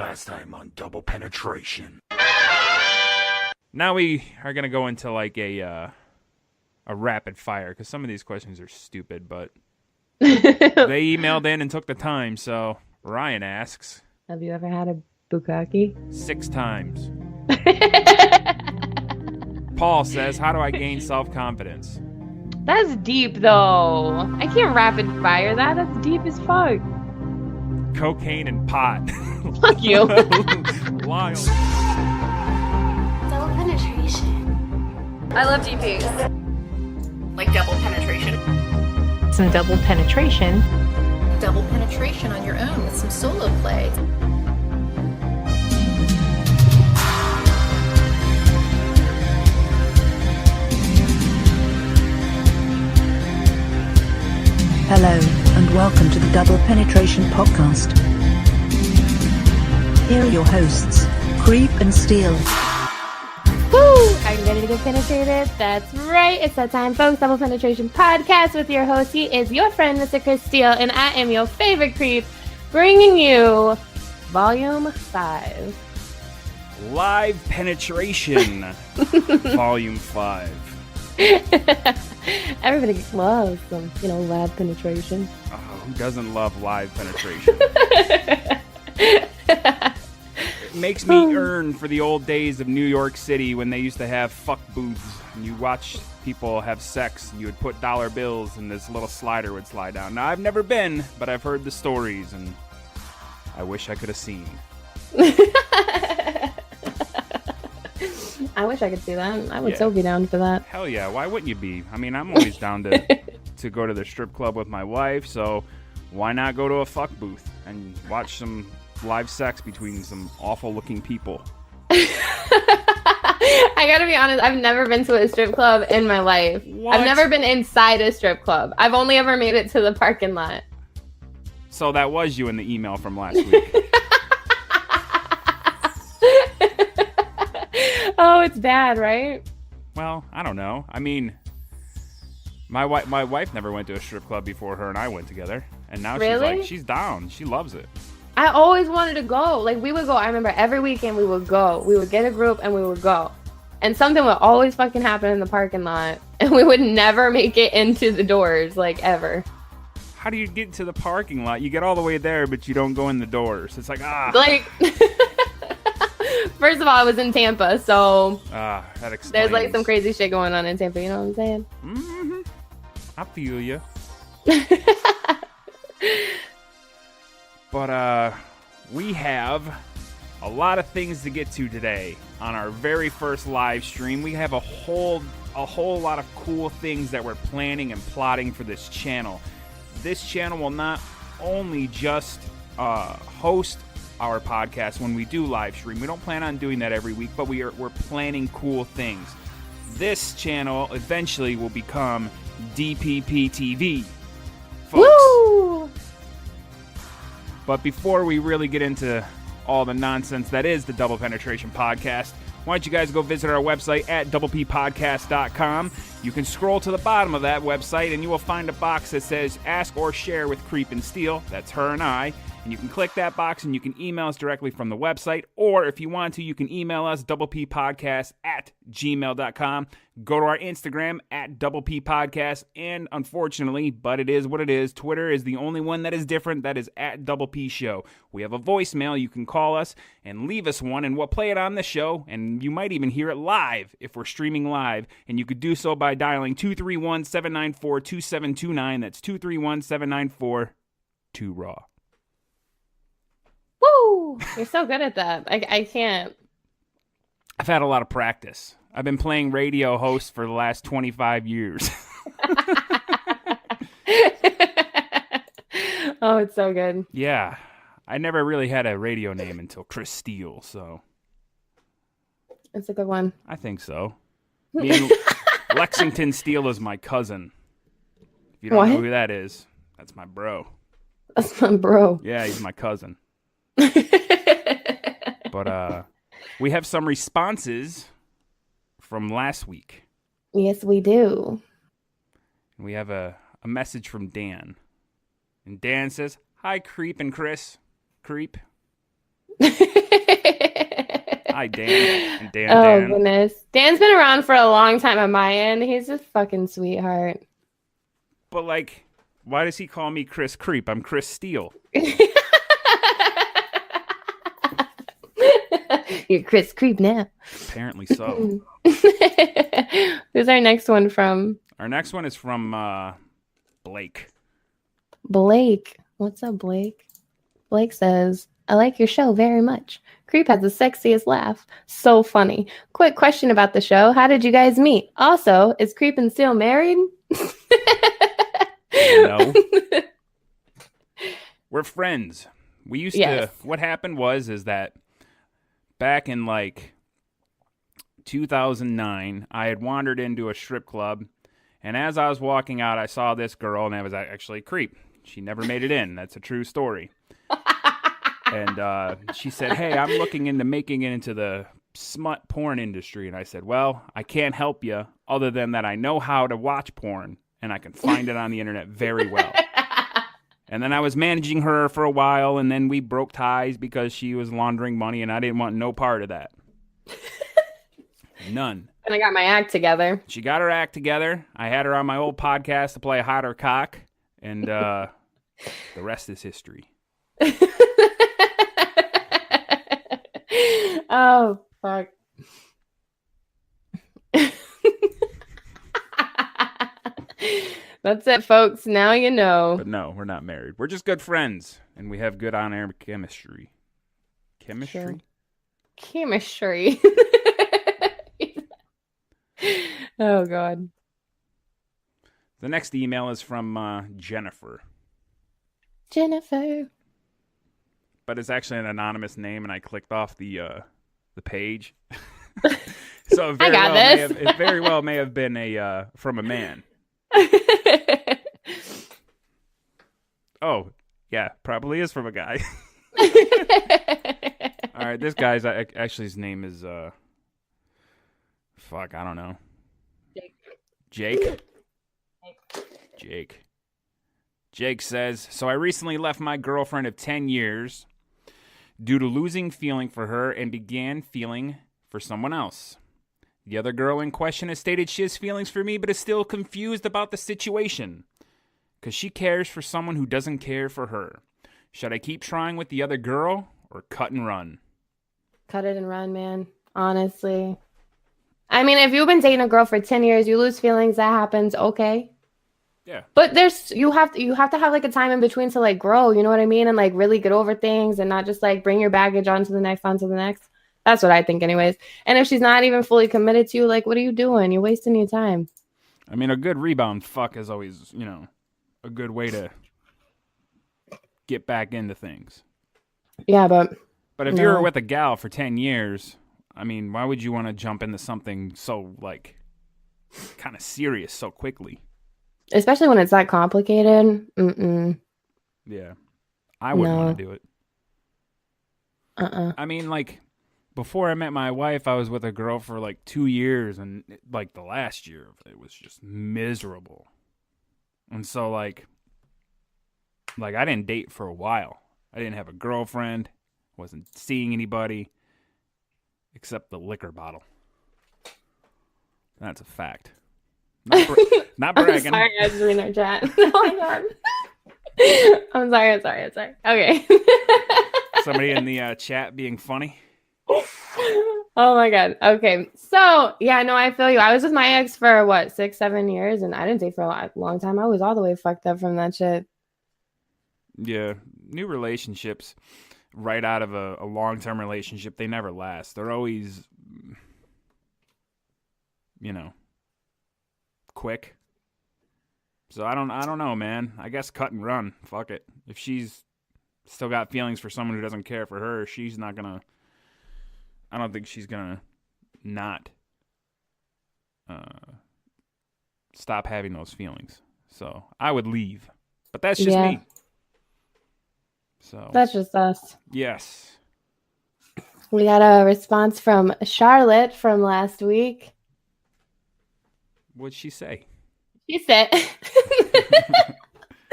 Last time on Double Penetration. Now we are going to go into like a rapid fire because some of these questions are stupid, but they emailed in and took the time. So Ryan asks, have you ever had a bukkake? 6 times. Paul says, how do I gain self-confidence? That's deep, though. I can't rapid fire that. That's deep as fuck. Cocaine and pot. Fuck you. Lyle. Double penetration. I love DPs. Like double penetration. Some double penetration. Double penetration on your own with some solo play. Hello, and welcome to the Double Penetration Podcast. Here are your hosts, Creep and Steele. Woo! Are you ready to get penetrated? That's right. It's that time, folks. Double Penetration Podcast with your host. He is your friend, Mr. Chris Steele, and I am your favorite creep, bringing you Volume 5. Live Penetration. Volume 5. Everybody loves some, lab penetration. Oh, who doesn't love live penetration? It makes me yearn for the old days of New York City when they used to have fuck booths and you watch people have sex and you would put dollar bills and this little slider would slide down. Now, I've never been, but I've heard the stories and I wish I could have seen. I wish I could see that. I would so be down for that. Hell yeah, why wouldn't you be? I mean, I'm always down to go to the strip club with my wife, so why not go to a fuck booth and watch some live sex between some awful looking people? I gotta be honest, I've never been to a strip club in my life. What? I've never been inside a strip club. I've only ever made it to the parking lot. So that was you in the email from last week. Oh, it's bad, right? Well, I don't know. I mean, my wife never went to a strip club before her and I went together. And now she's down. She loves it. I always wanted to go. Like, we would go. I remember every weekend we would go. We would get a group and we would go. And something would always fucking happen in the parking lot. And we would never make it into the doors, like, ever. How do you get to the parking lot? You get all the way there, but you don't go in the doors. It's like, Like... First of all, I was in Tampa, so that explains. There's like some crazy shit going on in Tampa, you know what I'm saying? Mm-hmm. I feel you. But we have a lot of things to get to today on our very first live stream. We have a whole lot of cool things that we're planning and plotting for this channel. This channel will not only just host our podcast when we do live stream. We don't plan on doing that every week, but we're planning cool things. This channel eventually will become DPP TV, folks. Woo! But before we really get into all the nonsense that is the Double Penetration Podcast, why don't you guys go visit our website at doublepodcast.com. You can scroll to the bottom of that website and you will find a box that says Ask or Share with Creep and Steele. That's her and I. And you can click that box and you can email us directly from the website. Or if you want to, you can email us doublepodcast@gmail.com. Go to our Instagram at doublepodcast. And unfortunately, but it is what it is, Twitter is the only one that is different. That is at Double P Show. We have a voicemail. You can call us and leave us one and we'll play it on the show. And you might even hear it live if we're streaming live. And you could do so by dialing 231-794-2729. That's 231-794-2RAW. Woo! You're so good at that. I can't. I've had a lot of practice. I've been playing radio host for the last 25 years. Oh, it's so good. Yeah. I never really had a radio name until Chris Steele, so. It's a good one. I think so. Me and Lexington Steele is my cousin. If you don't know who that is, that's my bro. That's my bro. Yeah, he's my cousin. But we have some responses from last week. Yes, we do. We have a message from Dan. And Dan says, "Hi, Creep and Chris." Creep. Hi, Dan. And Dan. Oh, Dan. goodness. Dan's been around for a long time on my end. He's a fucking sweetheart. But, like, why does he call me Chris Creep? I'm Chris Steele. You're Chris Creep now. Apparently so. Who's our next one from? Our next one is from Blake. Blake. What's up, Blake? Blake says, I like your show very much. Creep has the sexiest laugh. So funny. Quick question about the show. How did you guys meet? Also, is Creep and Steele married? No. We're friends. We used Yes. to, what happened is that back in like 2009, I had wandered into a strip club, and as I was walking out, I saw this girl, and it was actually Creep. She never made it in. That's a true story. And she said, hey, I'm looking into making it into the smut porn industry. And I said, well, I can't help you other than that I know how to watch porn, and I can find it on the internet very well. And then I was managing her for a while, and then we broke ties because she was laundering money, and I didn't want no part of that. None. And I got my act together. She got her act together. I had her on my old podcast to play Hot or Cock, and the rest is history. Oh, fuck. That's it, folks. Now you know. But no, we're not married. We're just good friends, and we have good on-air chemistry. Chemistry? Sure. Chemistry. Oh, God. The next email is from Jennifer. Jennifer. But it's actually an anonymous name, and I clicked off the page. So it very well may have been from a man. Oh, yeah, probably is from a guy. All right, this guy's actually his name is fuck, I don't know. Jake. Jake says, so I recently left my girlfriend of 10 years due to losing feeling for her and began feeling for someone else. The other girl in question has stated she has feelings for me but is still confused about the situation because she cares for someone who doesn't care for her. Should I keep trying with the other girl or cut and run? Cut it and run, man. Honestly. I mean, if you've been dating a girl for 10 years, you lose feelings, that happens, okay. Yeah. But you have to have like a time in between to like grow, you know what I mean? And like really get over things and not just like bring your baggage onto the next. That's what I think anyways. And if she's not even fully committed to you, like, what are you doing? You're wasting your time. I mean, a good rebound fuck is always, a good way to get back into things. Yeah, but if you were with a gal for 10 years, I mean, why would you want to jump into something so, like, kind of serious so quickly? Especially when it's that complicated. Yeah. I wouldn't want to do it. I mean, like, before I met my wife, I was with a girl for, like, 2 years, and, like, the last year, it was just miserable. And so, like, I didn't date for a while. I didn't have a girlfriend, wasn't seeing anybody, except the liquor bottle. That's a fact. Not bragging. I'm sorry, I was reading our chat. Oh my god. I'm sorry. Okay. Somebody in the chat being funny. Oh my god. Okay. So yeah, no, I feel you. I was with my ex for 6-7 years, and I didn't date for a long time. I was all the way fucked up from that shit. Yeah, new relationships right out of a long-term relationship, they never last. They're always, quick. So I don't know, man. I guess cut and run. Fuck it. If she's still got feelings for someone who doesn't care for her, she's not gonna. I don't think she's gonna not stop having those feelings. So I would leave, but that's just me. So that's just us. Yes. We got a response from Charlotte from last week. What'd she say? She said,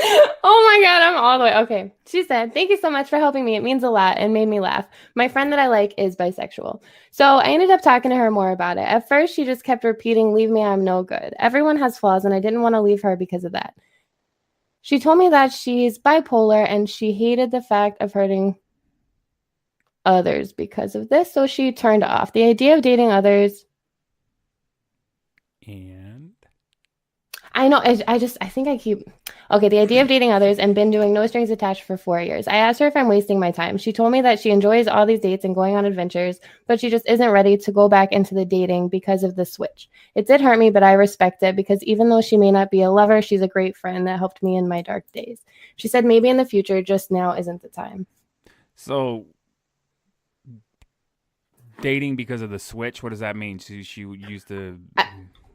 Oh my God, I'm all the way. Okay. She said, "Thank you so much for helping me. It means a lot and made me laugh. My friend that I like is bisexual." So I ended up talking to her more about it. At first, she just kept repeating, "Leave me, I'm no good." Everyone has flaws, and I didn't want to leave her because of that. She told me that she's bipolar and she hated the fact of hurting others because of this, so she turned off. The idea of dating others. And I know. I think I keep. Okay, the idea of dating others and been doing no strings attached for 4 years. I asked her if I'm wasting my time. She told me that she enjoys all these dates and going on adventures, but she just isn't ready to go back into the dating because of the switch. It did hurt me, but I respect it because even though she may not be a lover, she's a great friend that helped me in my dark days. She said maybe in the future, just now isn't the time. so dating because of the switch, what does that mean? She used to.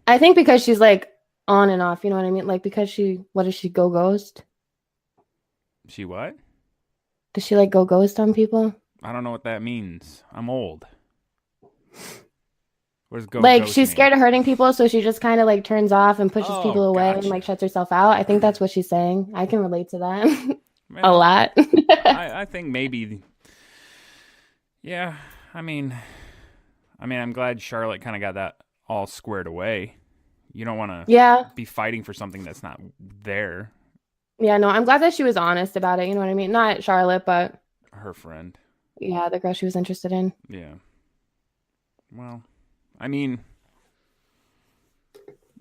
I think because she's like on and off, you know what I mean? Like because what does she go ghost? She what? Does she like go ghost on people? I don't know what that means. I'm old. What does go Like ghost she's mean? scared of hurting people, so she just kind of like turns off and pushes Oh, people away and gotcha. like shuts herself out. I think that's what she's saying. I can relate to that a Well, lot. I think maybe. Yeah, I mean, I'm glad Charlotte kind of got that all squared away. You don't want to Yeah. be fighting for something that's not there. Yeah, no, I'm glad that she was honest about it. You know what I mean? Not Charlotte, but Her friend. yeah, the girl she was interested in. Yeah. Well, I mean,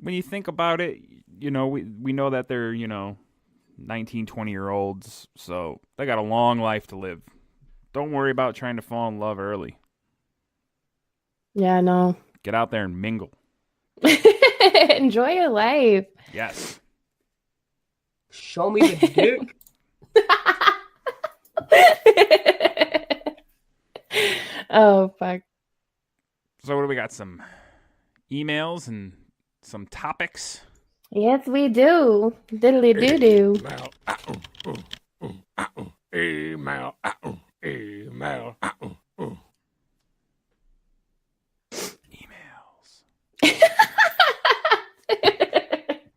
when you think about it, we know that they're, 19, 20-year-olds, so they got a long life to live. Don't worry about trying to fall in love early. Yeah, no. Get out there and mingle. Enjoy your life. Yes. Show me the dick. Oh, fuck. So what do we got? Some emails and some topics. Yes, we do. Diddly doo doo. Email. Email. Emails.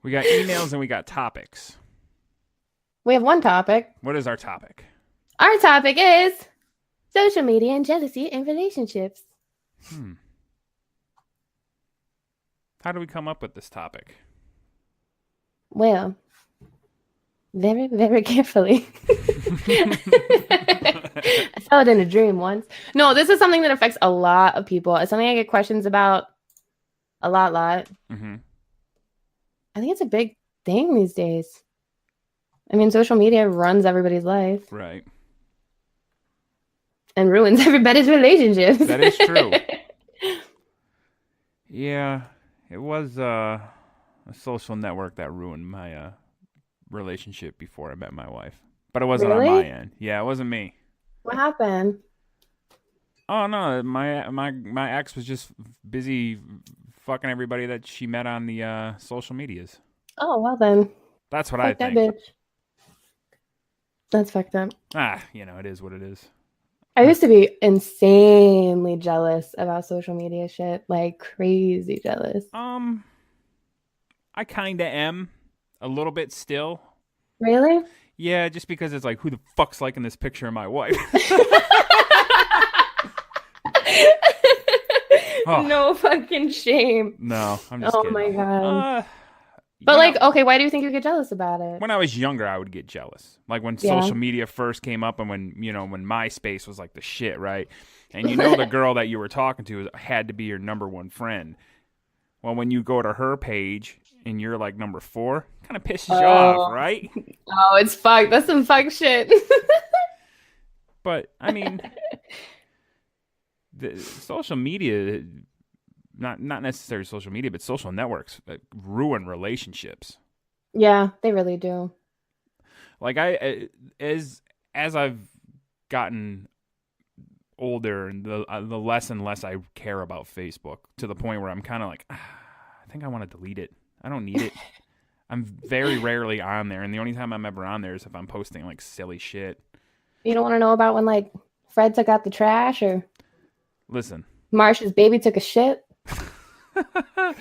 We got emails and we got topics. We have one topic. What is our topic? Our topic is social media and jealousy in relationships. How do we come up with this topic? Well, very, very carefully. I saw it in a dream once. No, this is something that affects a lot of people. It's something I get questions about a lot. Mm-hmm. I think it's a big thing these days. I mean, social media runs everybody's life Right. and ruins everybody's relationships. That is true. Yeah, it was a social network that ruined my relationship before I met my wife. But it wasn't on Really? my end. Yeah, it wasn't me. What happened? Oh no, my ex was just busy fucking everybody that she met on the social medias. Oh, well then. That's what Fuck I that think. bitch. That's fucked up. It is what it is. I used to be insanely jealous about social media shit. Like crazy jealous. I kind of am a little bit still. Really? Yeah, just because it's like, who the fuck's liking this picture of my wife? Oh. No fucking shame. No, I'm just Oh kidding. my God. when But like, I, okay, why do you think you get jealous about it? when I was younger, I would get jealous. Like when Yeah. social media first came up, and when MySpace was like the shit, right? And the girl that you were talking to had to be your number one friend. Well, when you go to her page and you're like number 4, kind of pisses you off, right? Oh, it's fucked. That's some fuck shit. But I mean, the social media, not necessarily social media, but social networks ruin relationships. Yeah, they really do. Like as I've gotten older, and the less and less I care about Facebook, to the point where I'm kind of like, I think I want to delete it. I don't need it. I'm very rarely on there, and the only time I'm ever on there is if I'm posting like silly shit. You don't want to know about when like Fred took out the trash or Listen, Marsh's baby took a shit?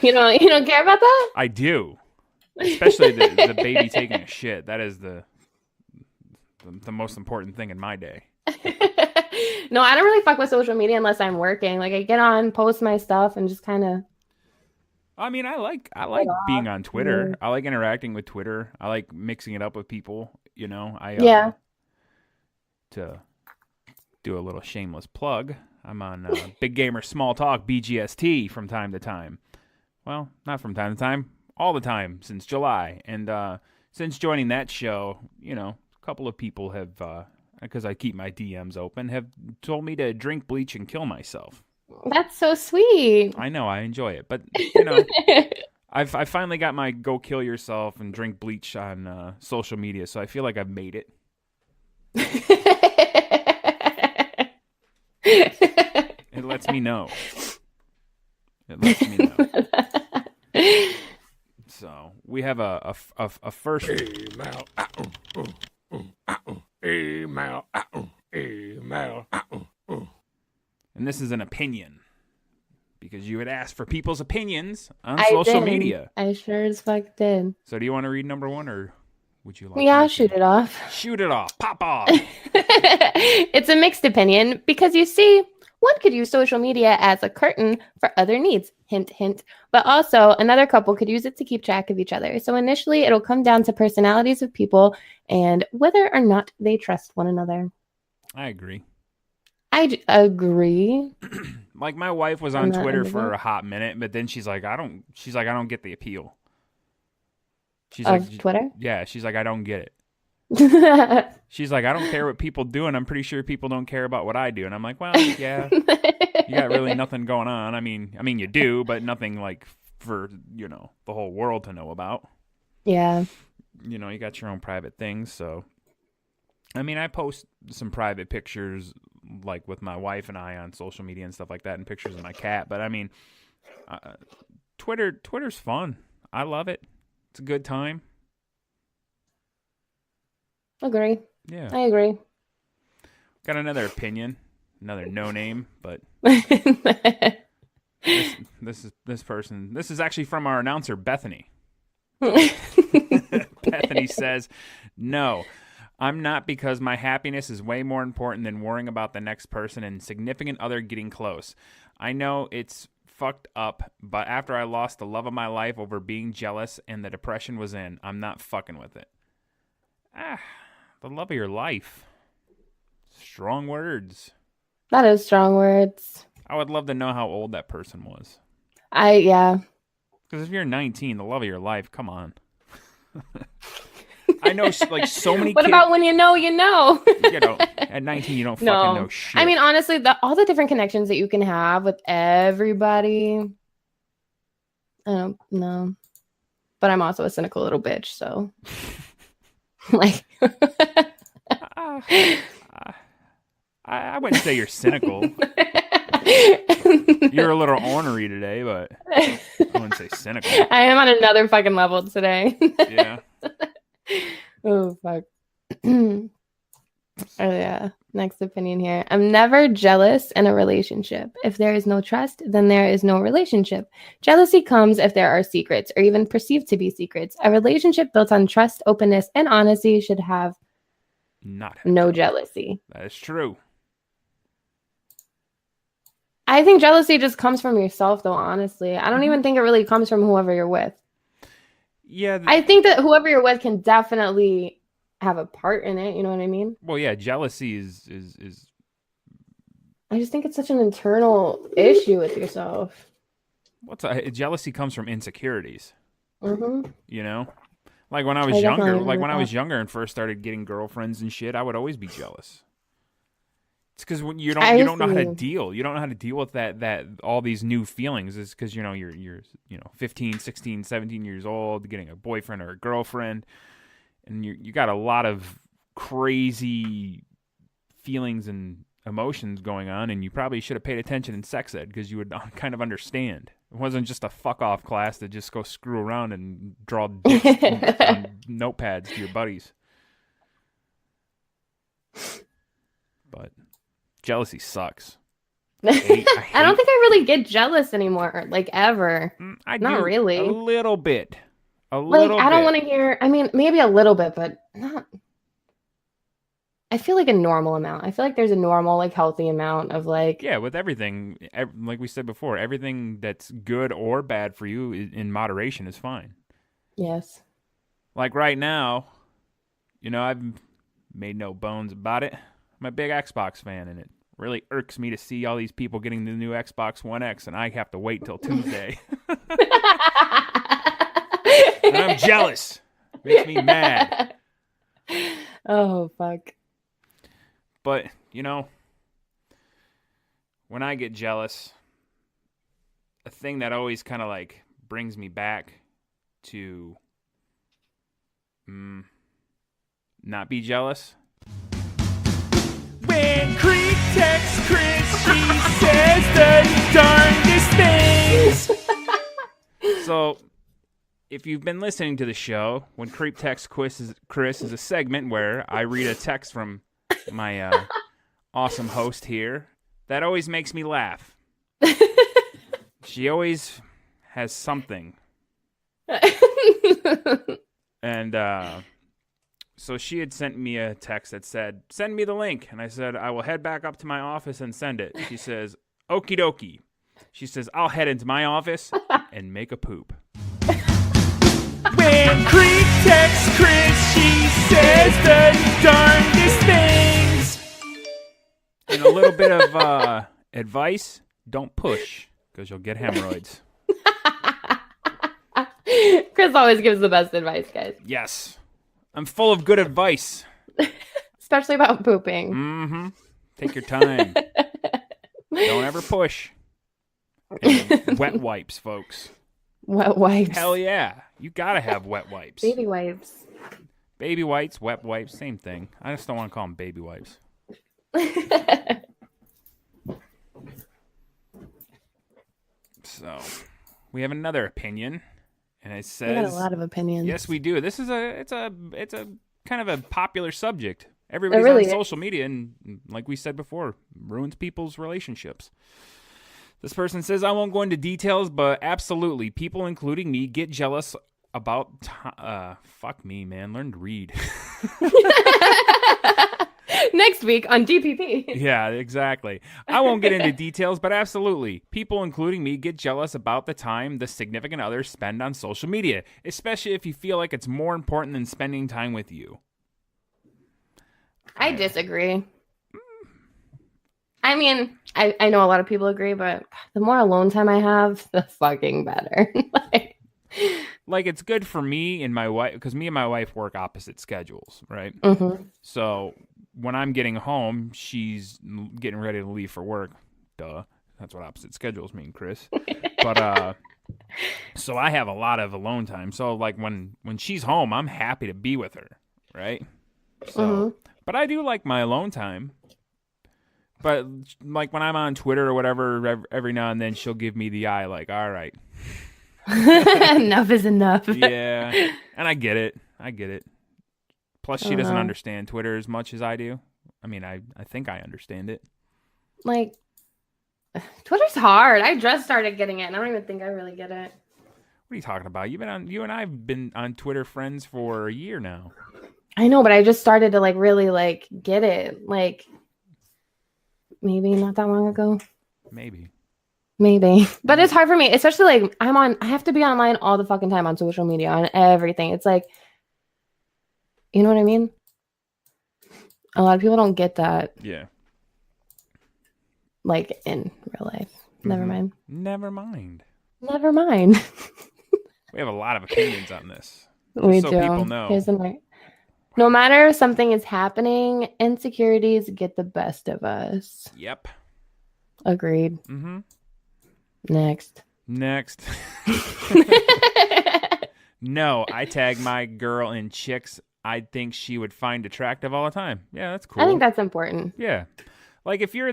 You don't care about that? I do. Especially the baby taking a shit. That is the most important thing in my day. No, I don't really fuck with social media unless I'm working. Like I get on, post my stuff, and just kind of. I mean, I like being on Twitter. I like interacting with Twitter. I like mixing it up with people. You know, to do a little shameless plug, I'm on Big Gamer Small Talk BGST from time to time. Well, not from time to time, all the time since July. And since joining that show, you know, a couple of people have, because I keep my DMs open, have told me to drink bleach and kill myself. That's so sweet. I know, I enjoy it, but you know, I finally got my go kill yourself and drink bleach on social media, so I feel like I've made it. It lets me know. So we have a first Email. Email. Email. and this is an opinion because you had asked for people's opinions on I social did. media. I sure as fuck did. So do you want to read number one, or would you like? Yeah, I'll to? shoot it off. Shoot it off. Pop off. It's a mixed opinion because you see, one could use social media as a curtain for other needs. Hint, hint. But also, another couple could use it to keep track of each other. So initially, it'll come down to personalities of people and whether or not they trust one another. I agree. I agree. Like my wife was on Twitter for a hot minute, but then she's like, I don't get the appeal. She's Of like, Twitter? Yeah, she's like, I don't get it. She's like, I don't care what people do, and I'm pretty sure people don't care about what I do. And I'm like, well, yeah, you got really nothing going on. I mean, you do, but nothing like for, you know, the whole world to know about. Yeah. You know, you got your own private things. So, I mean, I post some private pictures, like with my wife and I on social media and stuff like that, and pictures of my cat. But I mean, Twitter's fun. I love it. It's a good time. Agree. Yeah. I agree. Got another opinion, another no name, but this is actually from our announcer Bethany. Bethany says, "No, I'm not, because my happiness is way more important than worrying about the next person and significant other getting close. I know it's fucked up, but after I lost the love of my life over being jealous and the depression was in, I'm not fucking with it." The love of your life. Strong words. That is strong words. I would love to know how old that person was. Yeah. Because if you're 19, the love of your life, come on. I know, like, so many What kids. about when you know, you know? You know, at 19, you don't fucking know shit. I mean, honestly, all the different connections that you can have with everybody, I don't know. But I'm also a cynical little bitch, so. Like. I wouldn't say you're cynical. You're a little ornery today, but I wouldn't say cynical. I am on another fucking level today. Yeah. Oh, fuck. Oh, yeah. Next opinion here. I'm never jealous in a relationship. If there is no trust, then there is no relationship. Jealousy comes if there are secrets, or even perceived to be secrets. A relationship built on trust, openness, and honesty should have no jealousy. That is true. I think jealousy just comes from yourself, though, honestly. I don't even think it really comes from whoever you're with. Yeah. I think that whoever you're with can definitely have a part in it. You know what I mean? Well, yeah, jealousy is I just think it's such an internal issue with yourself. jealousy comes from insecurities. Mm-hmm. You know? Like when I was younger and first started getting girlfriends and shit, I would always be jealous. It's because you don't know how to deal. You don't know how to deal with that all these new feelings. It's because, you know, you're 15, 16, 17 years old, getting a boyfriend or a girlfriend, and you got a lot of crazy feelings and emotions going on, and you probably should have paid attention in sex ed because you would kind of understand. It wasn't just a fuck off class to just go screw around and draw dicks on notepads to your buddies. But jealousy sucks. I don't think I really get jealous anymore, like ever. I Not do really. A little bit. A Like, little I don't bit. want to hear, I mean, maybe a little bit, but not. I feel like a normal amount. I feel like there's a normal, like, healthy amount of, like, Yeah, with everything, like we said before, everything that's good or bad for you in moderation is fine. yes. Like right now, I've made no bones about it. I'm a big Xbox fan, and it really irks me to see all these people getting the new Xbox One X, and I have to wait till Tuesday. And I'm jealous. Makes me mad. Oh, fuck. But, when I get jealous, a thing that always kind of like brings me back to not be jealous. When Creek texts Chris, she says the darndest things. So, if you've been listening to the show, when Creep Text Chris is a segment where I read a text from my awesome host here that always makes me laugh. She always has something. And so she had sent me a text that said, "Send me the link." And I said, "I will head back up to my office and send it." She says, "Okie dokie." She says, "I'll head into my office and make a poop." When Creek texts Chris, she says the darndest things. And a little bit of advice, don't push, because you'll get hemorrhoids. Chris always gives the best advice, guys. Yes. I'm full of good advice. Especially about pooping. Mm-hmm. Take your time. Don't ever push. And wet wipes, folks. Wet wipes. Hell yeah. You gotta have wet wipes. Baby wipes. Baby wipes, wet wipes, same thing. I just don't want to call them baby wipes. So, we have another opinion, and it says, We got a lot of opinions. yes, we do. This is it's a kind of a popular subject. Everybody's really on is. social media, and like we said before, ruins people's relationships. This person says, "I won't go into details, but absolutely, people, including me, get jealous about fuck me, man. Learn to read." Next week on DPP. Yeah, exactly. I won't get into details, but absolutely, people, including me, get jealous about the time the significant others spend on social media, especially if you feel like it's more important than spending time with you. I disagree. I mean, I know a lot of people agree, but the more alone time I have, the fucking better. Like, it's good for me and my wife, because me and my wife work opposite schedules, right? Mm-hmm. So when I'm getting home, she's getting ready to leave for work. Duh. That's what opposite schedules mean, Chris. But so I have a lot of alone time. So like when she's home, I'm happy to be with her, right? So, but I do like my alone time. But like when I'm on Twitter or whatever, every now and then she'll give me the eye, like, all right. Enough is enough. Yeah, and I get it. Plus, she doesn't understand Twitter as much as I do. I mean, I think I understand it. Like, Twitter's hard. I just started getting it, and I don't even think I really get it. What are you talking about? You and I have been on Twitter friends for a year now. I know, but I just started to like really like get it. Like, maybe not that long ago. Maybe. But it's hard for me, especially like I have to be online all the fucking time on social media, on everything. It's like, you know what I mean? A lot of people don't get that, Yeah. like, in real life. Never mind. Never mind. We have a lot of opinions on this. We so do. people know. Here's the night. No matter if something is happening, insecurities get the best of us. Yep. Agreed. Mm-hmm. Next. No, I tag my girl in chicks I think she would find attractive all the time. Yeah, that's cool. I think that's important. Yeah. Like if you're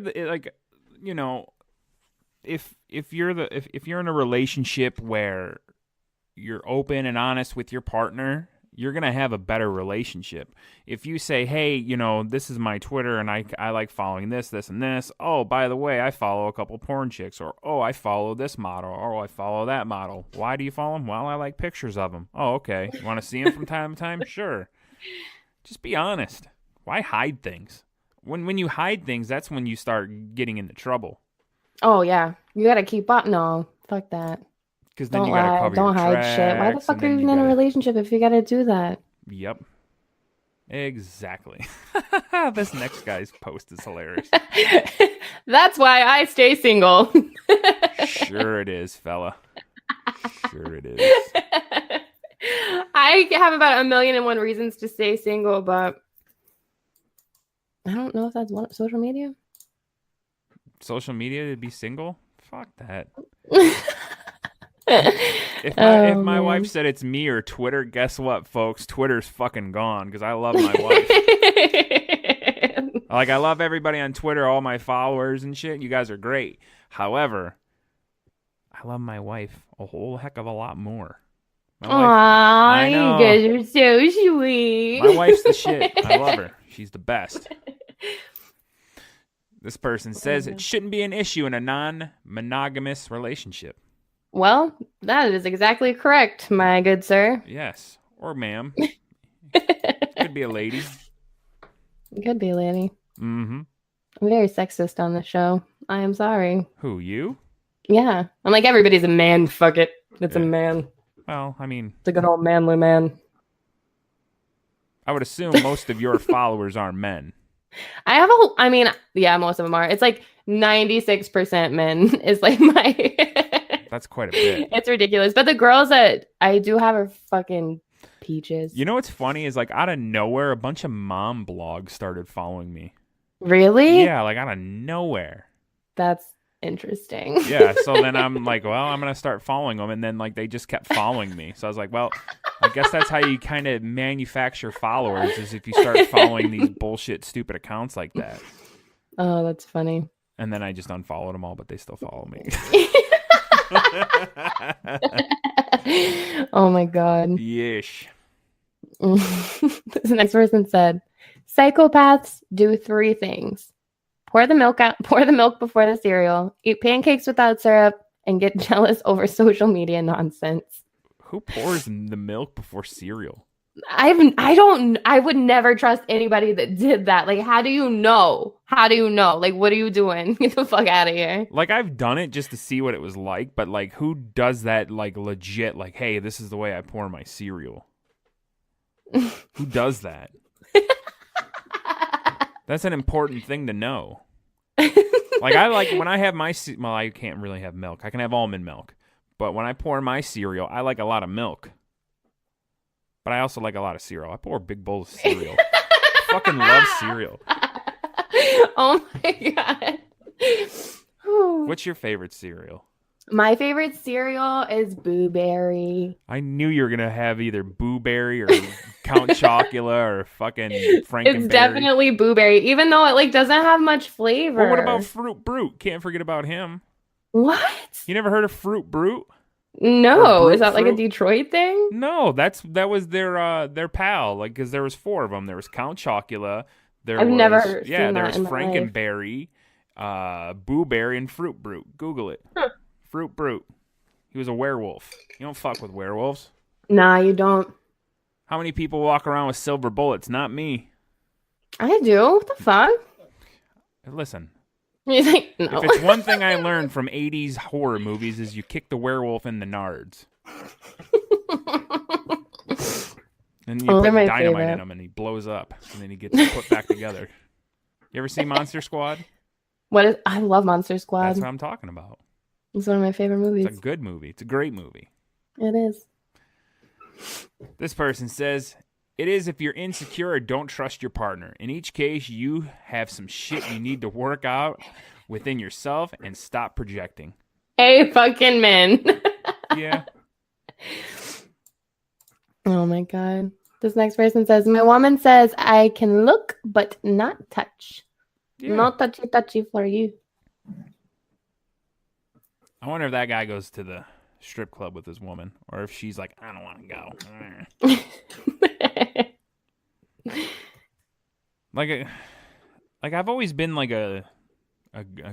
if you're in a relationship where you're open and honest with your partner you're going to have a better relationship. If you say, hey, you know, this is my Twitter and I like following this, and this. Oh, by the way, I follow a couple porn chicks. Or, oh, I follow this model. Or, I follow that model. Why do you follow them? Well, I like pictures of them. Oh, okay. You want to see them from time to time? Sure. Just be honest. Why hide things? When you hide things, that's when you start getting into trouble. Oh, yeah. You got to keep up. No, fuck that. Because then Don't you got to lie. cover Don't your hide tracks, shit. Why the fuck and are you then even in a gotta- relationship if you got to do that? Yep. Exactly. This next guy's post is hilarious. That's why I stay single. Sure it is, fella. Sure it is. I have about 1,000,001 reasons to stay single, but I don't know if that's one social media. Social media to be single? Fuck that. If Oh, my man. wife said it's me or Twitter, guess what, folks? Twitter's fucking gone because I love my wife. Like, I love everybody on Twitter, all my followers and shit. You guys are great. However, I love my wife a whole heck of a lot more. My wife, Aw, I know. you guys are so sweet. my wife's the shit. I love her. She's the best. This person says it shouldn't be an issue in a non-monogamous relationship. Well, that is exactly correct, my good sir. Yes. Or ma'am. Could be a lady. Could be a lady. Mm-hmm. I'm very sexist on the show. I am sorry. Who, you? Yeah. I'm like, everybody's a man. Fuck it. It's a Yeah. man. Well, I mean, It's a good old manly man. I would assume most of your followers are men. Yeah, most of them are. It's like 96% men is like my. That's quite a bit. It's ridiculous. But the girls that I do have are fucking peaches. You know what's funny is, like, out of nowhere, a bunch of mom blogs started following me. Really? Yeah, like, out of nowhere. That's interesting. Yeah, so then I'm like, well, I'm going to start following them. And then, like, they just kept following me. So I was like, well, I guess that's how you kind of manufacture followers, is if you start following these bullshit, stupid accounts like that. Oh, that's funny. And then I just unfollowed them all, but they still follow me. Oh my god. Yeesh. This next person said, psychopaths do 3 things. Pour the milk before the cereal, eat pancakes without syrup, and get jealous over social media nonsense. Who pours the milk before cereal? I would never trust anybody that did that. Like, how do you know? Like, what are you doing? Get the fuck out of here. Like, I've done it just to see what it was like, but, like, who does that, like, legit? Like, hey, this is the way I pour my cereal. Who does that? That's an important thing to know. Like, I like when I have my well, I can't really have milk. I can have almond milk, but when I pour my cereal, I like a lot of milk. But I also like a lot of cereal. I pour a big bowl of cereal. Fucking love cereal. Oh my god. What's your favorite cereal? My favorite cereal is Boo Berry. I knew you were gonna have either Boo Berry or Count Chocula or fucking Frankenberry. It's definitely Boo Berry, even though it like doesn't have much flavor. Well, what about Fruit Brute? Can't forget about him. What? You never heard of Fruit Brute? No, Or is that like a Fruit? Detroit thing? No, that was their pal. Like, because there was 4 of them. There was Count Chocula. I've never seen there that was in my life. Frankenberry, Boo Berry, and Fruit Brute. Google it. Huh. Fruit Brute. He was a werewolf. You don't fuck with werewolves. Nah, you don't. How many people walk around with silver bullets? Not me. I do. What the fuck? Listen, You think no? if it's one thing I learned from 80s horror movies is you kick the werewolf in the nards. And you Oh, put they're my dynamite favorite. in him and he blows up. And then he gets put back together. You ever see Monster Squad? I love Monster Squad. That's what I'm talking about. It's one of my favorite movies. It's a good movie. It's a great movie. It is. This person says, it is if you're insecure or don't trust your partner. In each case, you have some shit you need to work out within yourself and stop projecting. Hey, fucking men. Yeah. Oh my god. This next person says, my woman says I can look but not touch. Yeah. No touchy for you. I wonder if that guy goes to the strip club with his woman or if she's like, I don't want to go. Like I've always been like a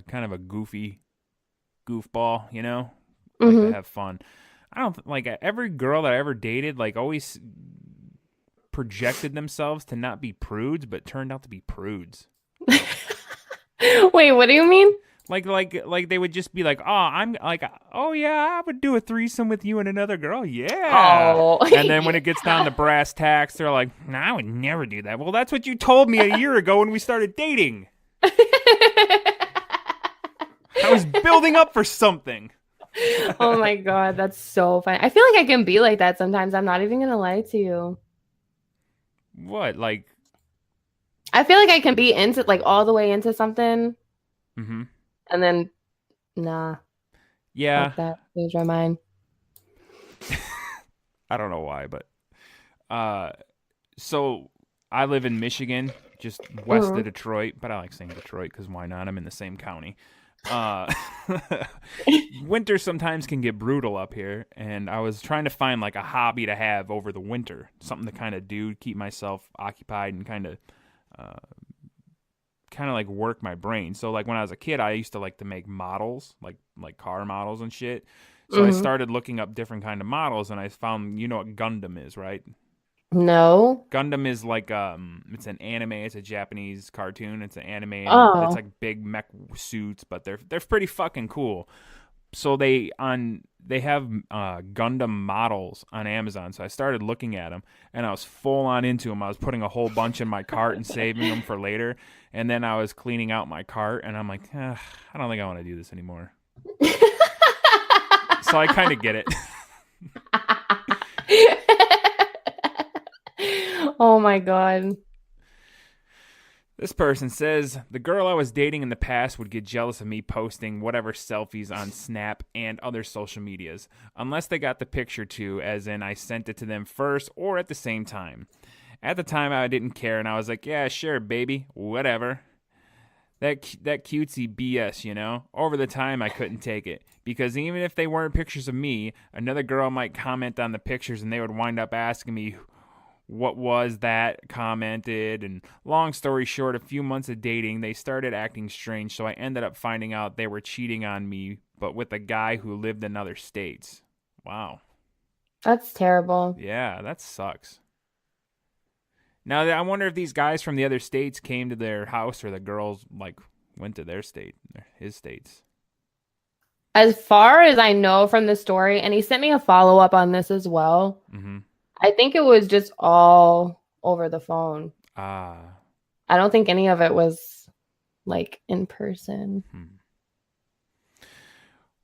kind of a goofball, you know, like to have fun. I don't like every girl that I ever dated, like always projected themselves to not be prudes, but turned out to be prudes. Wait, what do you mean? Like they would just be like, oh yeah, I would do a threesome with you and another girl, yeah. Oh. And then when it gets down to brass tacks, they're like, nah, I would never do that. Well, that's what you told me a year ago when we started dating. I was building up for something. Oh my God, that's so funny. I feel like I can be like that sometimes. I'm not even gonna lie to you. What, like? I feel like I can be into like all the way into something, Mm-hmm. and then nah. Yeah. Like that. Change my mind. I don't know why, but so I live in Michigan, just west of Detroit, but I like saying Detroit because why not? I'm in the same county. Winter sometimes can get brutal up here, and I was trying to find like a hobby to have over the winter, something to kind of do, keep myself occupied and kind of like work my brain. So like when I was a kid, I used to like to make models, like car models and shit. So I started looking up different kind of models, and I found, you know what Gundam is, right? No. Gundam is like it's an anime. It's a Japanese cartoon. It's an anime. And Oh. It's like big mech suits, but they're pretty fucking cool. So they have Gundam models on Amazon. So I started looking at them, and I was full on into them. I was putting a whole bunch in my cart and saving them for later. And then I was cleaning out my cart, and I'm like, I don't think I want to do this anymore. So I kind of get it. Oh my God. This person says, the girl I was dating in the past would get jealous of me posting whatever selfies on Snap and other social medias, unless they got the picture too, as in I sent it to them first or at the same time. At the time, I didn't care, and I was like, yeah, sure, baby, whatever. That cutesy BS, you know? Over the time, I couldn't take it, because even if they weren't pictures of me, another girl might comment on the pictures, and they would wind up asking me what was that commented, and long story short, a few months of dating, they started acting strange, so I ended up finding out they were cheating on me, but with a guy who lived in other states. Wow. That's terrible. Yeah, that sucks. Now, I wonder if these guys from the other states came to their house, or the girls, like, went to their state, his states. As far as I know from the story, and he sent me a follow-up on this as well, I think it was just all over the phone. I don't think any of it was, like, in person.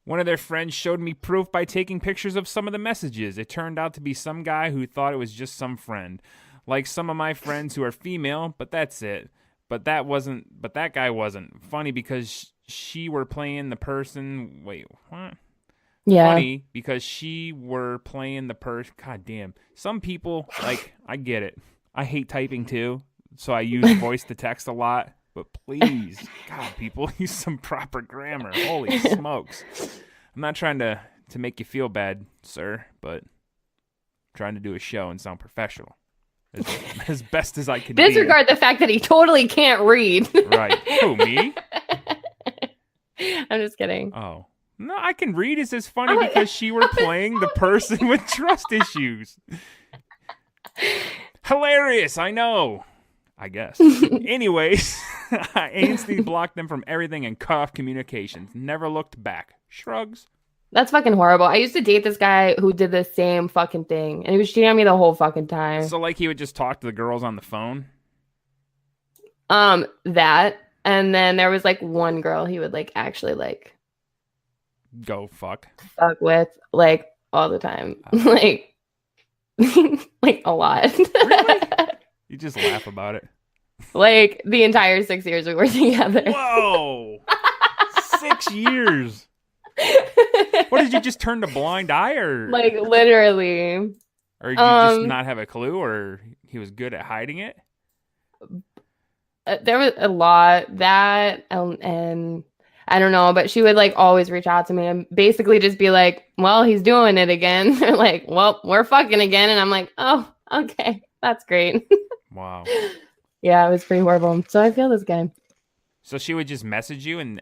One of their friends showed me proof by taking pictures of some of the messages. It turned out to be some guy who thought it was just some friend. Like some of my friends who are female, but that's it. But that guy wasn't. Funny because she were playing the person. Wait, what? Yeah. Funny because she were playing the person. God damn. Some people, like, I get it. I hate typing too, so I use voice to text a lot. But please, God, people, use some proper grammar. Holy smokes. I'm not trying to make you feel bad, sir, but I'm trying to do a show and sound professional. As best as I can Disregard the fact that he totally can't read. Right. Who, me? I'm just kidding. Oh. No, I can read. It's just funny because she were playing the person with trust issues. Hilarious, I know. I guess. Anyways, I instantly blocked them from everything and cut off communications. Never looked back. Shrugs. That's fucking horrible. I used to date this guy who did the same fucking thing, and he was cheating on me the whole fucking time. So, like, he would just talk to the girls on the phone? That, and then there was, like, one girl he would, like, actually, like... Go fuck with, like, all the time. Like, like, a lot. Really? You just laugh about it. Like, the entire 6 years we were together. Whoa! 6 years! What, did you just turn a blind eye, or like literally, or did you just not have a clue, or he was good at hiding it? There was a lot that, and I don't know, but she would like always reach out to me and basically just be like, "Well, he's doing it again." Like, "Well, we're fucking again," and I'm like, "Oh, okay, That's great. Wow. Yeah, it was pretty horrible. So I feel this guy. So she would just message you and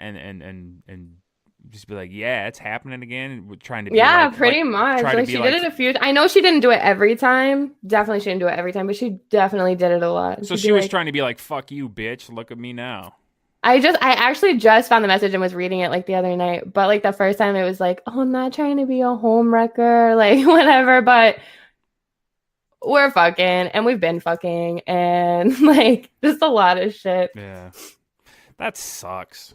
just be like, "Yeah, it's happening again," trying to be Yeah, like, pretty much. try to Like be she like- did it a few. I know she didn't do it every time. Definitely she didn't do it every time, but she definitely did it a lot. So She'd she be was like, trying to be like, "Fuck you, bitch! Look at me now." I actually just found the message and was reading it like the other night. But like the first time it was like, oh, I'm not trying to be a home wrecker, like whatever, but we're fucking and we've been fucking and like just a lot of shit. Yeah, that sucks.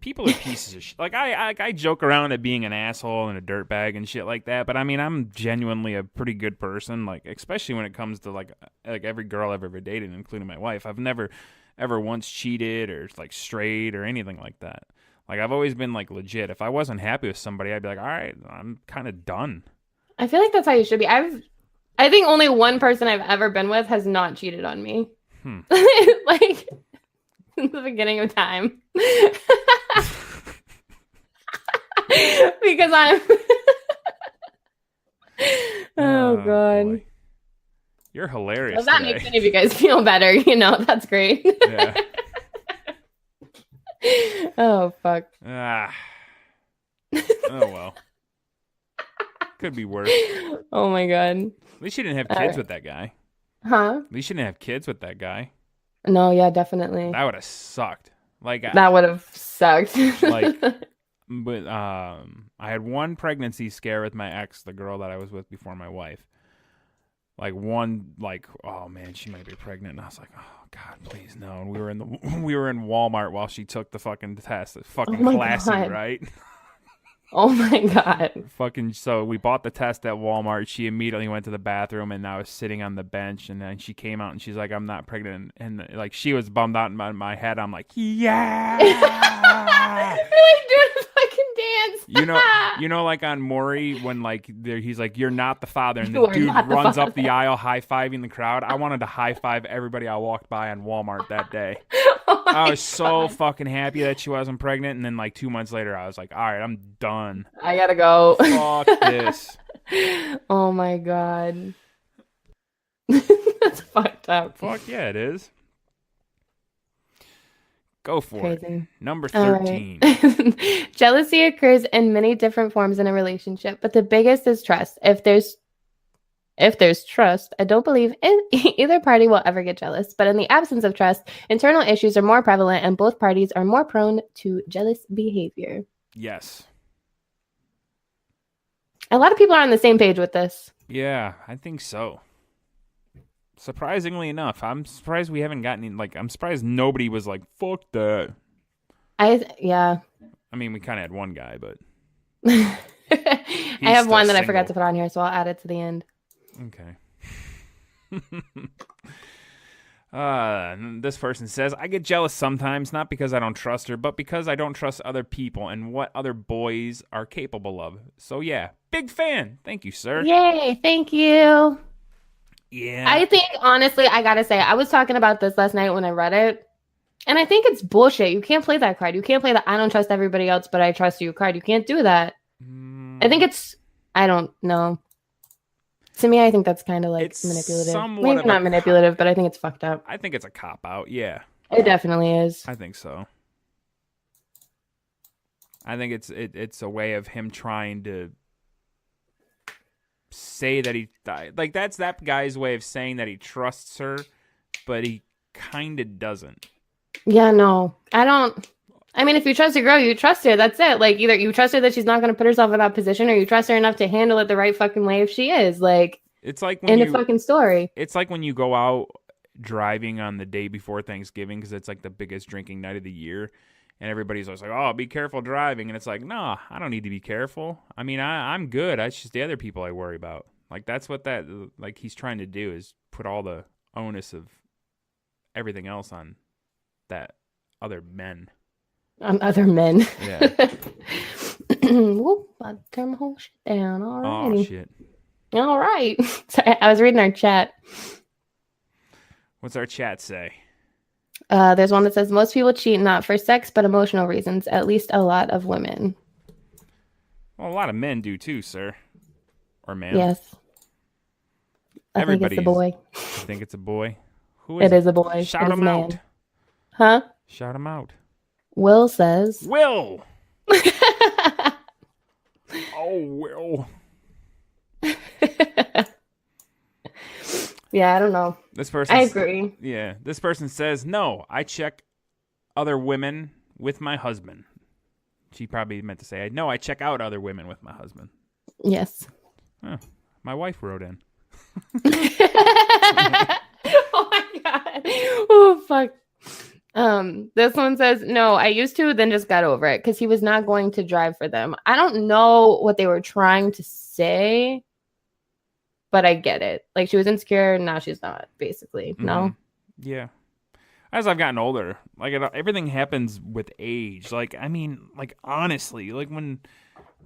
People are pieces of shit. Like I joke around at being an asshole and a dirtbag and shit like that, but I mean I'm genuinely a pretty good person. Like especially when it comes to like every girl I've ever dated, including my wife. I've never ever once cheated or like strayed or anything like that. Like I've always been like legit. If I wasn't happy with somebody, I'd be like, all right, I'm kind of done. I feel like that's how you should be. I think only one person I've ever been with has not cheated on me. Like in the beginning of time. Because I'm oh god. Boy. You're hilarious. Well, that today. makes any of you guys feel better, that's great. Yeah. Oh fuck. Ah. Oh well. Could be worse. Oh my god. At least you didn't have All kids right. with that guy. Huh? At least you didn't have kids with that guy. No, yeah, definitely. That would have sucked. Like That would have sucked. Like, but I had one pregnancy scare with my ex, the girl that I was with before my wife. Like oh man, she might be pregnant. And I was like, oh God, please no. And we were in Walmart while she took the fucking test. It's fucking my classy, God. right? Oh my god. Fucking so we bought the test at Walmart. She immediately went to the bathroom and I was sitting on the bench and then she came out and she's like, I'm not pregnant, and like she was bummed out in my head. I'm like, yeah. You're like doing a fucking dance. You know, like on Maury when like he's like, you're not the father, and You the are dude not the runs up father. the aisle high-fiving the crowd. I wanted to high-five everybody I walked by on Walmart that day. Oh my I was so God. fucking happy that she wasn't pregnant, and then like 2 months later, I was like, all right, I'm done. I gotta go. Fuck this. Oh my god. That's fucked up. Fuck yeah, it is. Go for it. Crazy. Number All right. 13. Jealousy occurs in many different forms in a relationship, but the biggest is trust. If there's trust, I don't believe either party will ever get jealous. But in the absence of trust, internal issues are more prevalent and both parties are more prone to jealous behavior. Yes. A lot of people are on the same page with this. Yeah, I think so. Surprisingly enough, I'm surprised we haven't gotten I'm surprised nobody was like, fuck that. Yeah. I mean, we kind of had one guy, but I have still one that I forgot single. to put on here, so I'll add it to the end. okay. This person says, I get jealous sometimes, not because I don't trust her, but because I don't trust other people and what other boys are capable of. So yeah, big fan. Thank you, sir. Yay, thank you. Yeah. I think, honestly, I gotta say, I was talking about this last night when I read it, and I think it's bullshit. You can't play that card. You can't play the I don't trust everybody else, but I trust you card. You can't do that. I think I don't know. To me, I think that's kind of like It's manipulative. somewhat Maybe of a not manipulative, but I think it's fucked up. I think it's a cop-out, yeah. It definitely is. I think so. I think it's a way of him trying to say that he like that's that guy's way of saying that he trusts her, but he kind of doesn't. Yeah, no, I don't. I mean, if you trust a girl, you trust her. That's it. Like, either you trust her that she's not going to put herself in that position, or you trust her enough to handle it the right fucking way if she is. Like, It's like when end you of fucking story. it's like when you go out driving on the day before Thanksgiving because it's like the biggest drinking night of the year, and everybody's always like, "Oh, be careful driving," and it's like, "No, I don't need to be careful. I mean, I'm good. It's just the other people I worry about." Like that's what like he's trying to do is put all the onus of everything else on that other men. On other men. Yeah. Whoop, I turn my whole shit down. Oh Alrighty. shit. All right. Sorry, I was reading our chat. What's our chat say? There's one that says most people cheat not for sex but emotional reasons. At least a lot of women. Well, a lot of men do too, sir. Or ma'am. Yes. I think it's a boy. I think it's a boy. Who It it? is a boy. Shout It is him a man. out. Huh? Shout him out. Will says. Will. Oh, Will. Yeah, I don't know. This person. I agree. Yeah, this person says, no, I check other women with my husband. She probably meant to say, no, I check out other women with my husband. Yes. Huh. My wife wrote in. Oh my god. Oh fuck. This one says, no, I used to, then just got over it because he was not going to drive for them. I don't know what they were trying to say, but I get it. Like, she was insecure, and now she's not, basically. No? Yeah. As I've gotten older, like, everything happens with age. Like, I mean, like, honestly, like when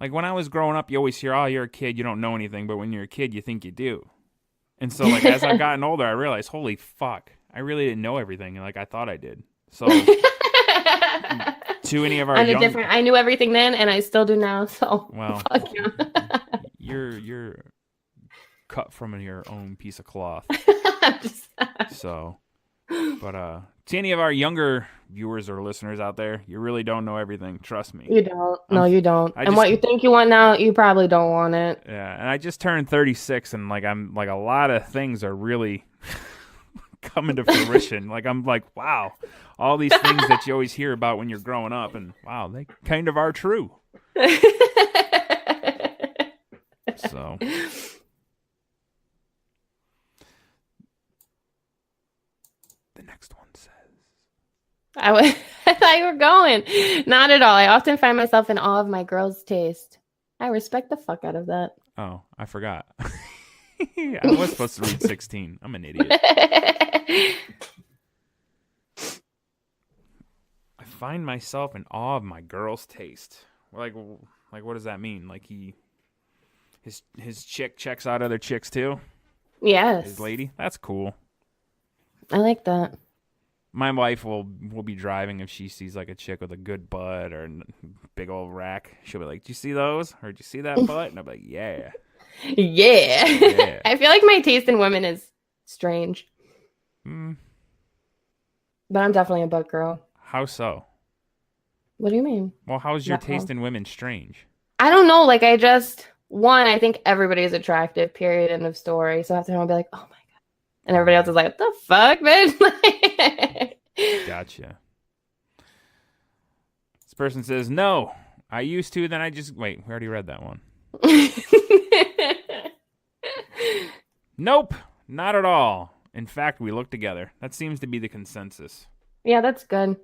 I was growing up, you always hear, oh, you're a kid, you don't know anything. But when you're a kid, you think you do. And so, like, as I've gotten older, I realized, holy fuck, I really didn't know everything like I thought I did. So, to any of our I knew everything then, and I still do now. So, well, fuck you. you're cut from your own piece of cloth. So, but to any of our younger viewers or listeners out there, you really don't know everything. Trust me. You don't. No, you don't. And what you think you want now, you probably don't want it. Yeah, and I just turned 36, and like I'm like a lot of things are really coming to fruition. Like I'm like, wow, all these things that you always hear about when you're growing up, and wow, they kind of are true. So. The next one says, I thought you were going. Not at all. I often find myself in awe of my girl's taste. I respect the fuck out of that. oh, I forgot. I was supposed to read 16. I'm an idiot. I find myself in awe of my girl's taste. Like what does that mean? Like his chick checks out other chicks too? Yes. His lady? That's cool. I like that. My wife will be driving if she sees like a chick with a good butt or a big old rack. She'll be like, "Did you see those? Or did you see that butt?" And I'll be like, "Yeah." Yeah. I feel like my taste in women is strange. But I'm definitely a butt girl. How so? What do you mean? Well, how's your taste in women strange? I don't know. Like, I think everybody is attractive, period, end of story. So after I'll be like, oh my God. And everybody else is like, what the fuck, man? Gotcha. This person says, no, I used to, then I just... Wait, we already read that one. Nope, not at all. In fact, we look together. That seems to be the consensus. Yeah, that's good.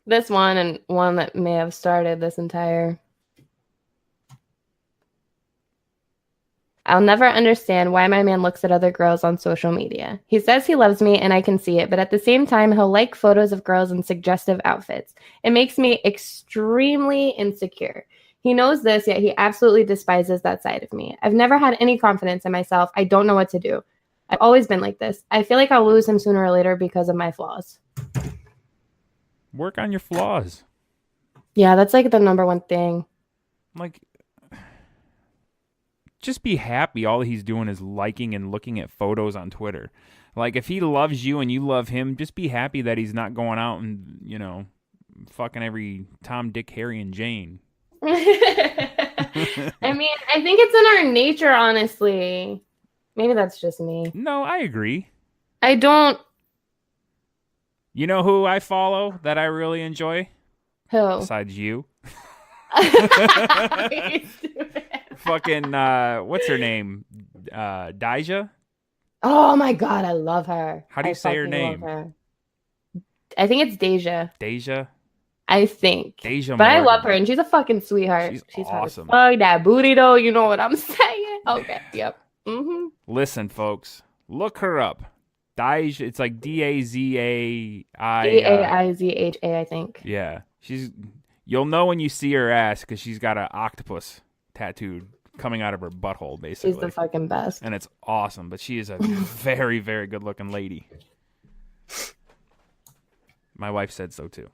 This one and one that may have started this entire... I'll never understand why my man looks at other girls on social media. He says he loves me and I can see it, but at the same time, he'll like photos of girls in suggestive outfits. It makes me extremely insecure. He knows this, yet he absolutely despises that side of me. I've never had any confidence in myself. I don't know what to do. I've always been like this. I feel like I'll lose him sooner or later because of my flaws. Work on your flaws. Yeah, that's like the number one thing. Like, just be happy all he's doing is liking and looking at photos on Twitter. Like, if he loves you and you love him, just be happy that he's not going out and, you know, fucking every Tom, Dick, Harry, and Jane. I mean, I think it's in our nature, honestly. Maybe that's just me. No, I agree. I don't... You know who I follow that I really enjoy? Who? Besides you. You stupid. Fucking, what's her name? Deja? Oh my God, I love her. How do you say her fucking name? love her. I think it's Deja. Deja? I think. Deja But I Morgan. love her, and she's a fucking sweetheart. She's awesome. Oh, that booty, though. You know what I'm saying? Okay, yep. Mm-hmm. Listen, folks. Look her up. Deja, it's like Dazai. Daiziha, I think. Yeah. You'll know when you see her ass because she's got an octopus tattooed coming out of her butthole, basically. She's the fucking best. And it's awesome, but she is a very, very good-looking lady. My wife said so, too.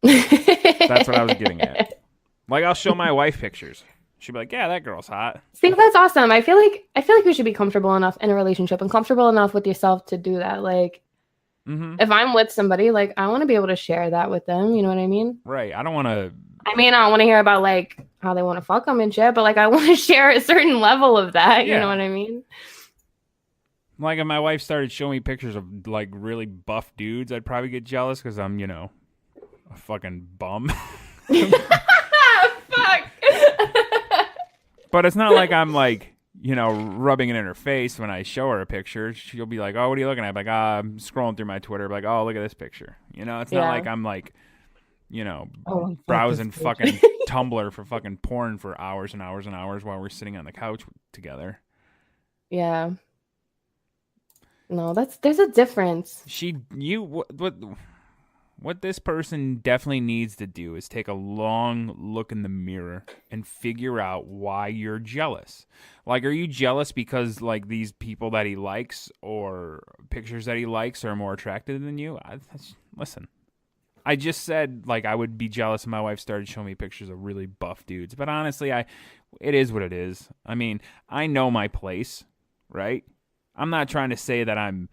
That's what I was getting at. Like, I'll show my wife pictures. She'd be like, yeah, that girl's hot. See, that's awesome. I feel like you should be comfortable enough in a relationship and comfortable enough with yourself to do that. Like, if I'm with somebody, like, I want to be able to share that with them. You know what I mean? Right. I don't want to. I mean, I don't want to hear about like how they want to fuck them and shit, but like, I want to share a certain level of that. You Yeah. know what I mean? Like, if my wife started showing me pictures of like really buff dudes, I'd probably get jealous because I'm, a fucking bum. Fuck. But it's not like I'm like, rubbing it in her face when I show her a picture. She'll be like, oh, what are you looking at? I'm like, I'm scrolling through my Twitter. Like, oh, look at this picture. It's not like I'm like, browsing fucking Tumblr for fucking porn for hours and hours and hours while we're sitting on the couch together. Yeah. No, there's a difference. What this person definitely needs to do is take a long look in the mirror and figure out why you're jealous. Like, are you jealous because like these people that he likes or pictures that he likes are more attractive than you? Listen, I just said like I would be jealous if my wife started showing me pictures of really buff dudes, but honestly, it is what it is. I mean, I know my place, right? I'm not trying to say that I'm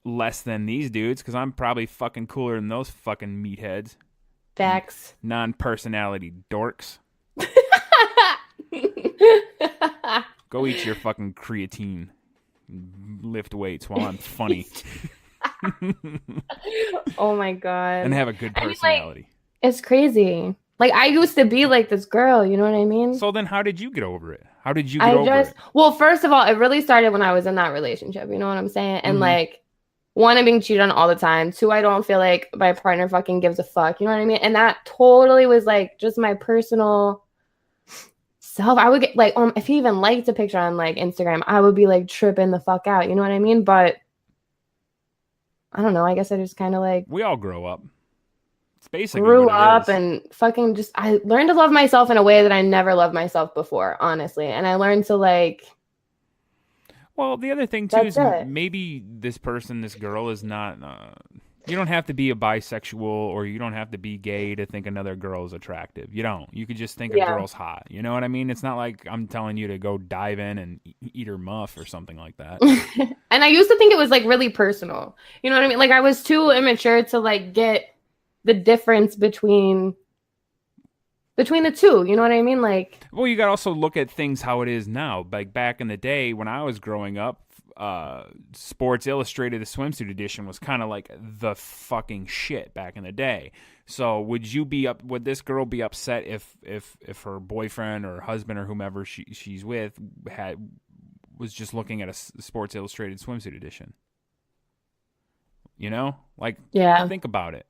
less than these dudes because I'm probably fucking cooler than those fucking meatheads. Facts. Non-personality dorks. Go eat your fucking creatine. Lift weights while I'm funny. Oh my God. And have a good personality. I mean, like, it's crazy. Like, I used to be like this girl, you know what I mean? So then how did you get over it? How did you get over it? Well, first of all, it really started when I was in that relationship, you know what I'm saying? And like, one, I'm being cheated on all the time. Two, I don't feel like my partner fucking gives a fuck, you know what I mean? And that totally was like just my personal self. I would get like, if he even liked a picture on like Instagram, I would be like tripping the fuck out, you know what I mean? But I don't know. I guess I just kind of like we all grow up. It's basically grew what it up is. and fucking just I learned to love myself in a way that I never loved myself before, honestly. And I learned to like. Well, the other thing too is it. maybe this girl is not. You don't have to be a bisexual or you don't have to be gay to think another girl is attractive. You don't. You could just think a girl's hot. You know what I mean? It's not like I'm telling you to go dive in and eat her muff or something like that. And I used to think it was like really personal. You know what I mean? Like I was too immature to like get the difference between the two. You know what I mean? Like, well, you got to also look at things how it is now. Like back in the day when I was growing up, Sports Illustrated, the swimsuit edition was kind of like the fucking shit back in the day. So would this girl be upset if her boyfriend or husband or whomever she's with was just looking at a Sports Illustrated swimsuit edition? Like, think about it.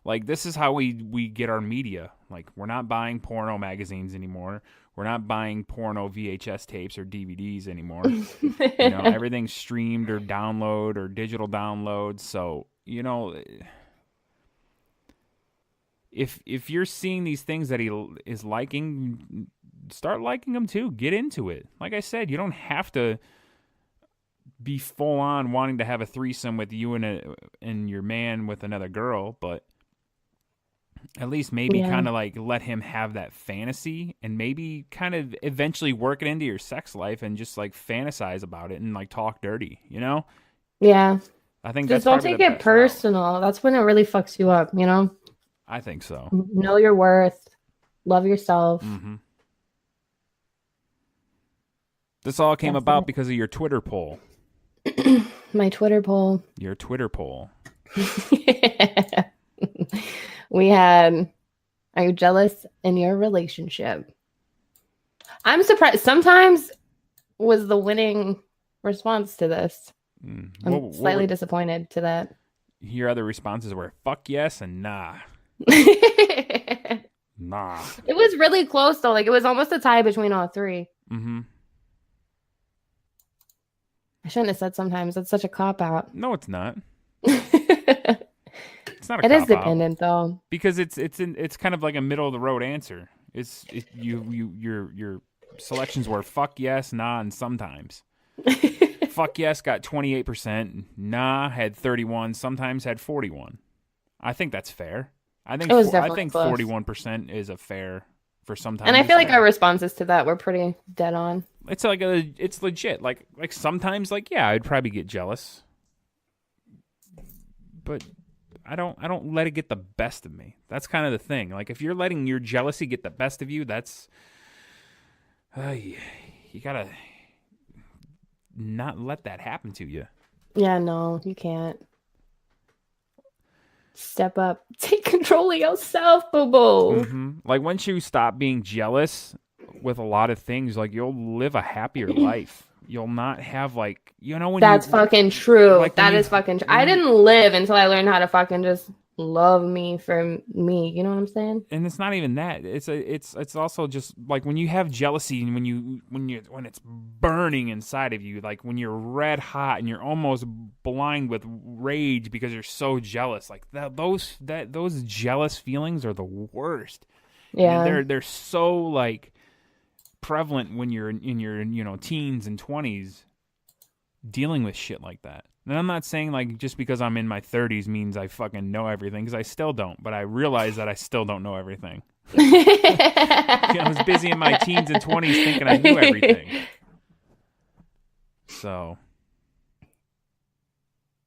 Like, this is how we get our media. Like, we're not buying porno magazines anymore. We're not buying porno VHS tapes or DVDs anymore. Everything's streamed or download or digital download. So, if you're seeing these things that he is liking, start liking them too. Get into it. Like I said, you don't have to be full on wanting to have a threesome with you and your man with another girl, but at least maybe kind of like let him have that fantasy and maybe kind of eventually work it into your sex life and just like fantasize about it and like talk dirty, Yeah. I think just don't take it personal. Route. That's when it really fucks you up, I think so. Know your worth. Love yourself. Mm-hmm. This all came about because of your Twitter poll. My Twitter poll. Your Twitter poll. We had, are you jealous in your relationship? I'm surprised. Sometimes was the winning response to this. I'm slightly disappointed to that. Your other responses were fuck yes and nah. Nah. It was really close though. Like it was almost a tie between all three. Mm-hmm. I shouldn't have said sometimes. That's such a cop out. No, it's not. It's not a It cop is dependent out. though. Because it's kind of like a middle of the road answer. Your selections were fuck yes, nah, and sometimes. Fuck yes got 28%. Nah had 31. Sometimes had 41. I think that's fair. I think 41% is a fair for some time. And I feel like our responses to that were pretty dead on. It's it's legit. Like sometimes, like, yeah, I'd probably get jealous, but I don't let it get the best of me. That's kind of the thing. Like, if you're letting your jealousy get the best of you, that's you gotta not let that happen to you. Yeah, no, you can't. Step up, take control of yourself, boo boo. Mm-hmm. Like, once you stop being jealous with a lot of things, like, you'll live a happier life. You'll not have, like, when that's fucking true. Like, that is fucking true. I didn't live until I learned how to fucking just love me for me. You know what I'm saying? And it's not even that. It's also just like when you have jealousy and when it's burning inside of you, like when you're red hot and you're almost blind with rage because you're so jealous. Like those jealous feelings are the worst. Yeah, and they're so like prevalent when you're in your teens and 20s dealing with shit like that. And I'm not saying like just because I'm in my 30s means I fucking know everything, because I still don't. But I realize that I still don't know everything. I was busy in my teens and 20s thinking I knew everything. So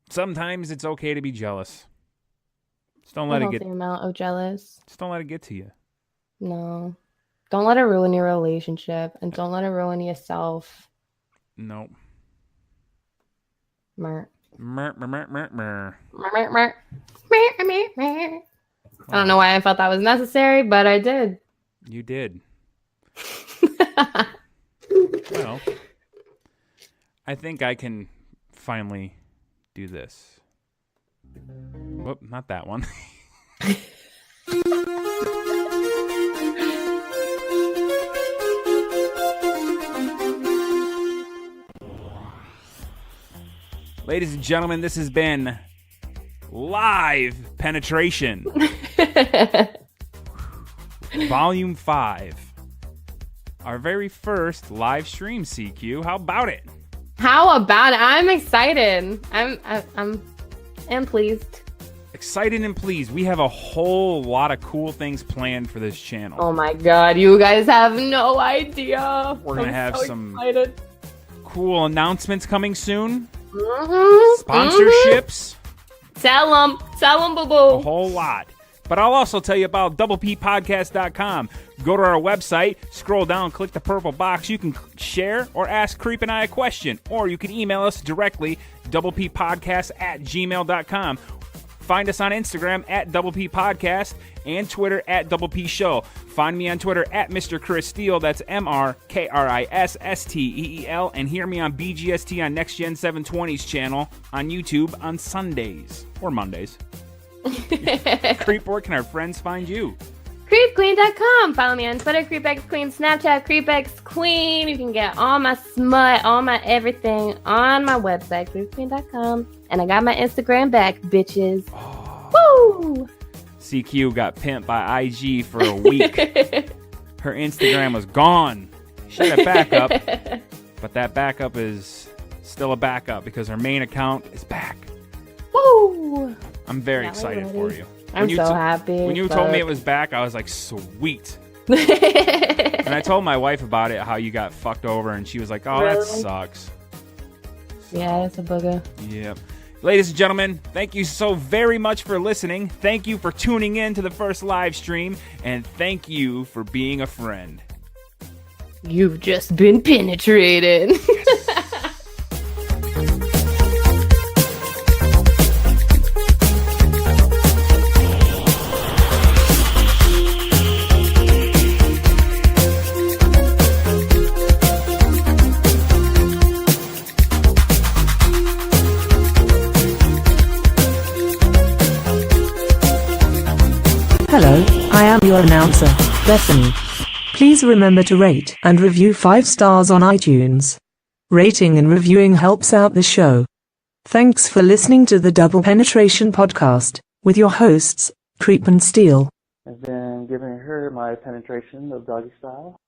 sometimes it's okay to be jealous. Just don't let it get. The amount of jealous. Just don't let it get to you. No, don't let it ruin your relationship, and don't let it ruin yourself. Nope. Mer. Mer, mer, mer, mer, mer. Mer, mer. Mer, mer, mer. I don't know why I felt that was necessary, but I did. You did. Well, I think I can finally do this. Whoop, not that one. Ladies and gentlemen, this has been Live Penetration. Volume 5. Our very first live stream, CQ. How about it? How about it? I'm excited. I'm pleased. Excited and pleased. We have a whole lot of cool things planned for this channel. Oh my god, you guys have no idea. We're going to have so some excited. Cool announcements coming soon. Mm-hmm. Sponsorships. Sell them, boo boo. A whole lot. But I'll also tell you about doublepodcast.com. Go to our website, scroll down, click the purple box. You can share or ask Creep and I a question. Or you can email us directly, doublepodcast@gmail.com. Find us on Instagram @doublepodcast and Twitter @doublepshow. Find me on Twitter @Mr. Chris Steele. That's MrKrisSteel. And hear me on BGST on Next Gen 720's channel on YouTube on Sundays or Mondays. Creep, where can our friends find you? CreepQueen.com. Follow me on Twitter, CreepXQueen, Snapchat, CreepXQueen. You can get all my smut, all my everything on my website, CreepQueen.com. And I got my Instagram back, bitches. Woo! CQ got pimped by IG for a week. Her Instagram was gone. She had a backup, but that backup is still a backup because her main account is back. Woo! I'm very excited for you. I'm so happy. When you told me it was back, I was like, sweet. And I told my wife about it, how you got fucked over, and she was like, oh, that sucks. Yeah, it's a booger. Yep. Ladies and gentlemen, thank you so very much for listening. Thank you for tuning in to the first live stream, and thank you for being a friend. You've just been penetrated. Yes. Hello, I am your announcer, Bethany. Please remember to rate and review 5 stars on iTunes. Rating and reviewing helps out the show. Thanks for listening to the Double Penetration Podcast, with your hosts, Creep and Steele. I've been giving her my penetration of doggy style.